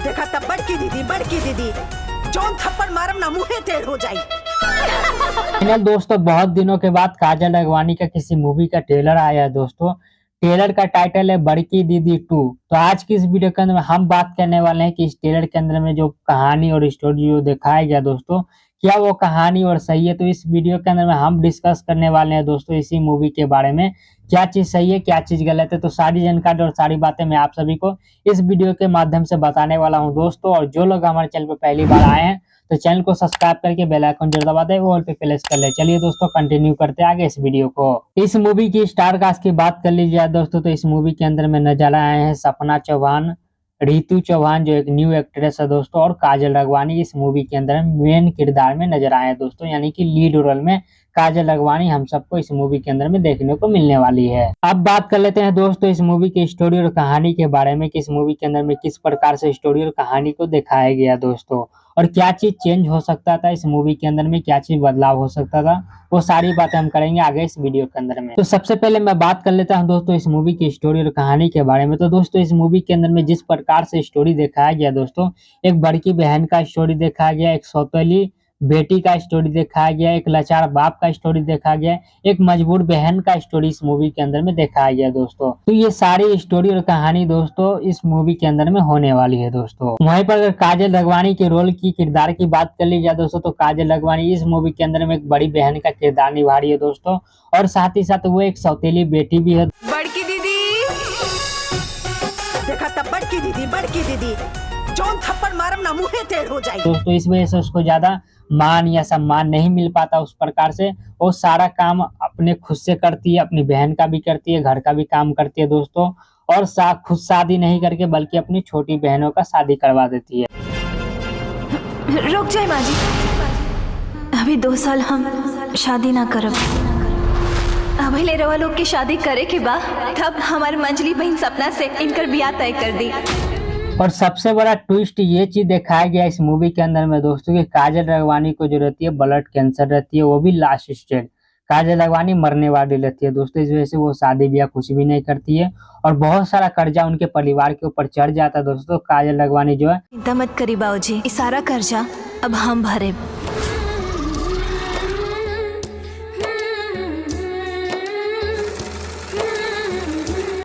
देखा तब बड़की दीदी जौन थप्पड़ मारम ना मुंहे टेढ़ हो जाई। फाइनल दोस्तों बहुत दिनों के बाद काजल अगवानी का किसी मूवी का ट्रेलर आया है दोस्तों। ट्रेलर का टाइटल है बड़की दीदी 2। तो आज की इस वीडियो के अंदर में हम बात करने वाले हैं कि इस ट्रेलर के अंदर में जो कहानी और स्टोरी जो दिखाया गया दोस्तों, क्या वो कहानी और सही है। तो इस वीडियो के अंदर में हम डिस्कस करने वाले हैं दोस्तों इसी मूवी के बारे में, क्या चीज सही है क्या चीज गलत है। तो सारी जानकारी और सारी बातें मैं आप सभी को इस वीडियो के माध्यम से बताने वाला हूँ दोस्तों। और जो लोग हमारे चैनल पर पहली बार आए हैं तो चैनल को सब्सक्राइब करके बेल आइकन जरूर दबा दे, ऑल पे प्रेस कर ले। चलिए दोस्तों कंटिन्यू करते हैं आगे इस वीडियो को। इस मूवी की स्टार कास्ट की बात कर लीजिए दोस्तों, तो इस मूवी के अंदर में नजर आए हैं सपना चौहान, रितु चौहान जो एक न्यू एक्ट्रेस है दोस्तों, और काजल अगवानी इस मूवी के अंदर मेन किरदार में नजर आए हैं दोस्तों, यानी कि लीड रोल में काजल अगवानी हम सबको इस मूवी के अंदर में देखने को मिलने वाली है। अब बात कर लेते हैं दोस्तों इस मूवी की स्टोरी और कहानी के बारे में कि इस मूवी के अंदर में किस प्रकार से स्टोरी और कहानी को दिखाया गया दोस्तों, और क्या चीज चेंज हो सकता था इस मूवी के अंदर में, क्या चीज बदलाव हो सकता था, वो सारी बातें हम करेंगे आगे इस वीडियो के अंदर में। तो सबसे पहले मैं बात कर लेता हूं दोस्तों इस मूवी की स्टोरी और कहानी के बारे में। तो दोस्तों इस मूवी के अंदर में जिस प्रकार से स्टोरी दिखाया गया दोस्तों, एक बड़की बहन का स्टोरी दिखाया गया, एक सौतेली बेटी का स्टोरी दिखाया गया, एक लाचार बाप का स्टोरी देखा गया, एक मजबूर बहन का स्टोरी इस मूवी के अंदर में दिखाया गया दोस्तों। तो ये सारी स्टोरी और कहानी दोस्तों इस मूवी के अंदर में होने वाली है दोस्तों। वहीं पर अगर काजल अगवानी के रोल की किरदार की बात कर ली जाए दोस्तों, तो काजल अगवानी इस मूवी के अंदर में एक बड़ी बहन का किरदार निभा रही है दोस्तों, और साथ ही साथ वो एक सौतेली बेटी भी है। बड़की दीदी देखा तब बड़की दीदी जौन थप्पड़ मारम ना मुंहे टेढ़ हो जाई दोस्तों। इस वजह से उसको ज्यादा मान या सम्मान नहीं मिल पाता उस प्रकार से, वो सारा काम अपने खुद से करती है, अपनी बहन का भी करती है, घर का भी काम करती है दोस्तों, और खुद शादी नहीं करके बल्कि अपनी छोटी बहनों का शादी करवा देती है। रुक जाए माँ जी, अभी 2 साल हम शादी ना करब। अभी ले रवा लोग की शादी करे के बाद तब हमारे मंजली बहन सपना से इनकर ब्याह तय कर दी। और सबसे बड़ा ट्विस्ट ये चीज दिखाया गया इस मूवी के अंदर में दोस्तों कि काजल अगवानी को जो रहती है ब्लड कैंसर रहती है, वो भी लास्ट स्टेज। काजल अगवानी मरने वाली रहती है दोस्तों, इस वजह से वो शादी ब्याह कुछ भी नहीं करती है, और बहुत सारा कर्जा उनके परिवार के ऊपर चढ़ जाता है दोस्तों। काजल अगवानी जो है, चिंता मत करी बाबूजी, ये सारा कर्जा अब हम भरे।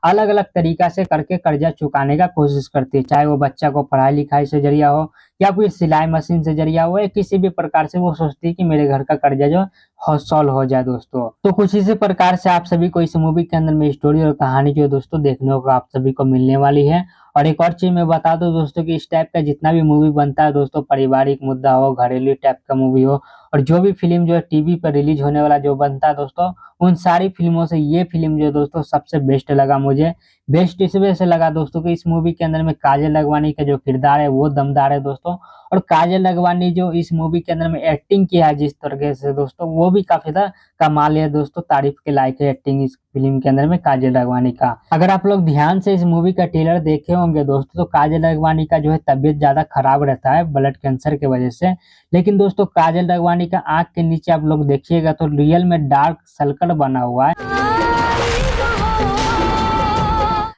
अलग अलग तरीका से करके कर्जा चुकाने का कोशिश करती है, चाहे वो बच्चा को पढ़ाई लिखाई से जरिया हो या फिर सिलाई मशीन से जरिया हो, या किसी भी प्रकार से वो सोचती है कि मेरे घर का कर्जा जो सॉल्व हो जाए दोस्तों। तो कुछ इसी प्रकार से आप सभी को इस मूवी के अंदर में स्टोरी और कहानी जो दोस्तों देखने को आप सभी को मिलने वाली है। और एक और चीज मैं बता दूं दोस्तों कि इस टाइप का जितना भी मूवी बनता है दोस्तों, पारिवारिक मुद्दा हो, घरेलू टाइप का मूवी हो, और जो भी फिल्म जो है टीवी पर रिलीज होने वाला जो बनता है दोस्तों, उन सारी फिल्मों से ये फिल्म जो दोस्तों सबसे बेस्ट लगा मुझे। बेस्ट इस वजह से लगा दोस्तों कि इस मूवी के अंदर में काजल अगवानी का जो किरदार है वो दमदार है दोस्तों, और काजल अगवानी जो इस मूवी के अंदर में एक्टिंग किया है जिस तरीके से दोस्तों, वो भी काफी कमाल है दोस्तों, तारीफ के लायक है एक्टिंग इस फिल्म के अंदर में काजल अगवानी का। अगर आप लोग ध्यान से इस मूवी का ट्रेलर देखे होंगे दोस्तों, तो काजल अगवानी का जो है तबीयत ज्यादा खराब रहता है ब्लड कैंसर की वजह से, लेकिन दोस्तों काजल अगवानी का आंख के नीचे आप लोग देखिएगा तो रियल में डार्क सर्कल बना हुआ है।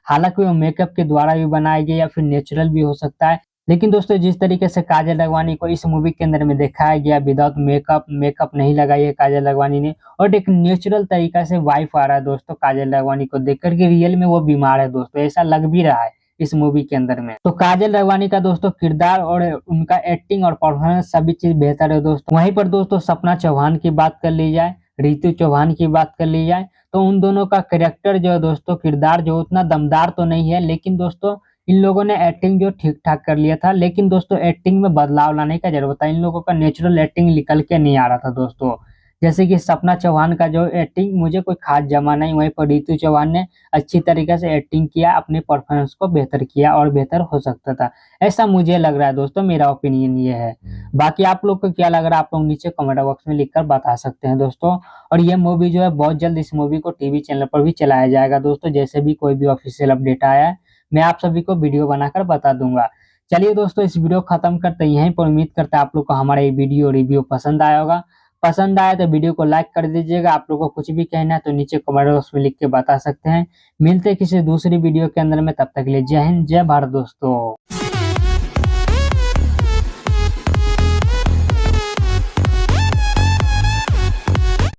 हालांकि वो मेकअप के द्वारा भी बनाया गया या फिर नेचुरल भी हो सकता है, लेकिन दोस्तों जिस तरीके से काजल अगवानी को इस मूवी के अंदर में दिखाया गया विदाउट मेकअप नहीं लगाई है काजल अगवानी ने, और एक नेचुरल तरीका से वाइफ आ रहा है दोस्तों काजल अगवानी को देख करके, रियल में वो बीमार है दोस्तों, ऐसा लग भी रहा है इस मूवी के अंदर में। तो काजल अगवानी का दोस्तों किरदार और उनका एक्टिंग और परफॉर्मेंस सभी चीज बेहतर है दोस्तों। वहीं पर दोस्तों सपना चौहान की बात कर ली जाए, रितु चौहान की बात कर ली जाए, तो उन दोनों का कैरेक्टर जो है दोस्तों, किरदार जो उतना दमदार तो नहीं है, लेकिन दोस्तों इन लोगों ने एक्टिंग जो ठीक ठाक कर लिया था। लेकिन दोस्तों एक्टिंग में बदलाव लाने का जरूरत था, इन लोगों का नेचुरल एक्टिंग निकल के नहीं आ रहा था दोस्तों। जैसे कि सपना चौहान का जो एक्टिंग मुझे कोई खास जमा नहीं, वहीं पर रितु चौहान ने अच्छी तरीके से एक्टिंग किया, अपने परफॉर्मेंस को बेहतर किया और बेहतर हो सकता था, ऐसा मुझे लग रहा है दोस्तों, मेरा ओपिनियन ये है। बाकी आप लोग को क्या लग रहा है आप लोग नीचे कमेंट बॉक्स में लिखकर बता सकते हैं दोस्तों। और ये मूवी जो है बहुत जल्द इस मूवी को टीवी चैनल पर भी चलाया जाएगा दोस्तों, जैसे भी कोई भी ऑफिशियल अपडेट आया है मैं आप सभी को वीडियो बनाकर बता दूंगा। चलिए दोस्तों इस वीडियो खत्म करते हैं यहीं पर। उम्मीद करते हैं आप लोग को हमारा ये वीडियो रिव्यू पसंद आया होगा। पसंद आया तो वीडियो को लाइक कर दीजिएगा। आप लोगों को कुछ भी कहना है तो नीचे कमेंट बॉक्स में लिख के बता सकते हैं। मिलते हैं किसी दूसरी वीडियो के अंदर में, तब तक के लिए जय हिंद जय भारत दोस्तों।